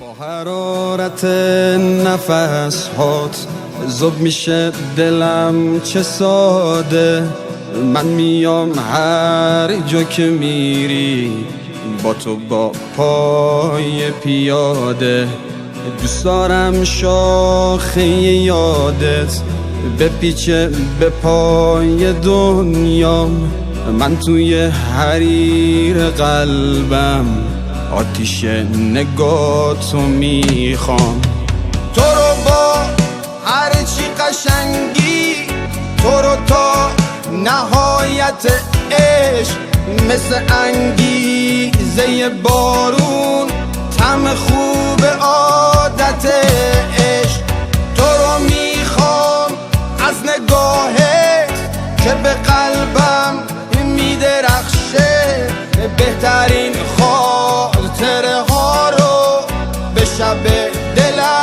با حرارت نفس هات زوب میشه دلم چه ساده. من میام هر جا که میری با تو با پای پیاده. دوست دارم شاخه یادت بپیچه به پای دنیام. من توی حریر قلبم آتیش نگاهتو میخوام. تو رو با هر چی قشنگی، تو رو تا نهایت عشق، مثل انگیزه بارون، طعم خوب عادت عشق. تو رو میخوام از نگاهت که به قلبم میدرخشه. بهترین خاطره ها رو به شب دلم